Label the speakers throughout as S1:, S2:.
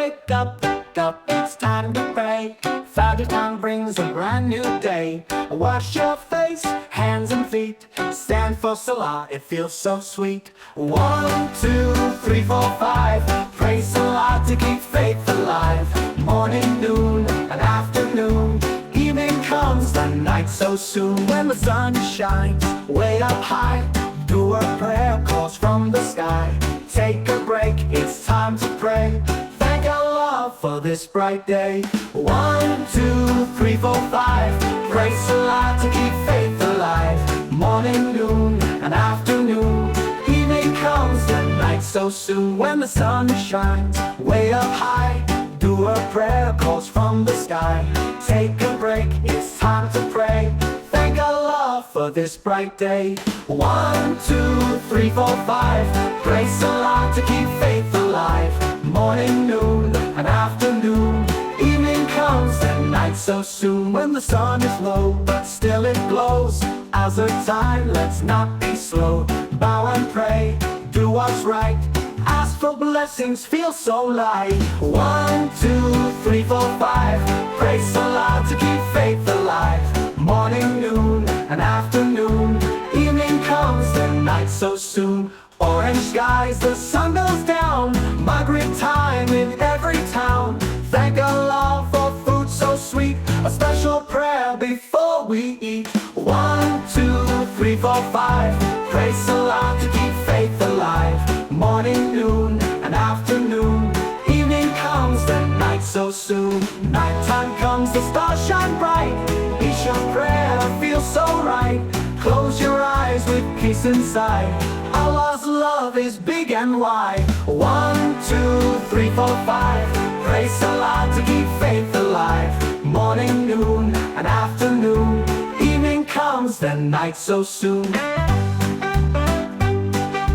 S1: Wake up, it's time to pray. Fajr time brings a brand new day. Wash your face, hands and feet. Stand for Salah, it feels so sweet. 1, 2, 3, 4, 5. Pray Salah to keep faith alive. Morning, noon, and afternoon. Evening comes, the night so soon. When the sun shines way up high, do a prayer calls from the sky. Take a break, it's time to pray. Thank Allah for this bright day. 1, 2, 3, 4, 5. Pray Salah to keep faith alive. Morning, noon, and afternoon. Evening comes, the night so soon. When the sun shines way up high, do a prayer calls from the sky. Take a break, it's time to pray. Thank Allah for this bright day. 1, 2, 3, 4, 5. Pray Salah to keep faith alive. Morning, noon, and afternoon. Evening comes, and night so soon. When the sun is low, but still it glows. As a time, let's not be slow. Bow and pray, do what's right. Ask for blessings, feel so light. 1, 2, 3, 4, 5. Pray Salah to keep faith alive. Morning, noon, and afternoon. Evening comes, the night so soon. Orange skies, the sun goes down. Maghrib time in every town. Thank Allah for food so sweet. A special prayer before we eat. 1, 2, 3, 4, 5. Pray Salah to keep faith alive. Morning, noon, and afternoon. Evening comes, the night so soon. Nighttime comes, the stars shine bright. Each your prayer feels so right. Close your eyes with peace inside. Allah's love is big and wide. 1, 2, 3, 4, 5. Pray Salah to keep faith alive. Morning, noon, and afternoon. Evening comes, the night so soon.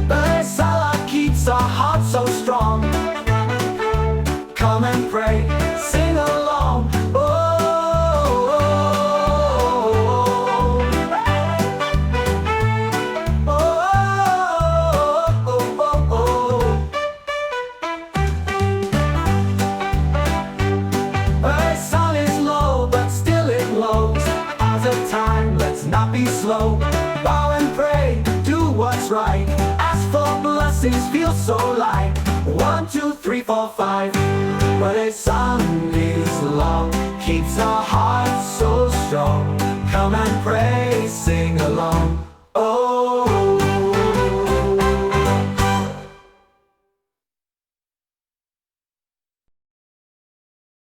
S1: But Salah keeps our hearts so strong. Come and pray, sing along. Not be slow, bow and pray, do what's right. Ask for blessings, feel so light. 1, 2, 3, 4, 5. But a sun is long, keeps our hearts so strong. Come and pray, sing along.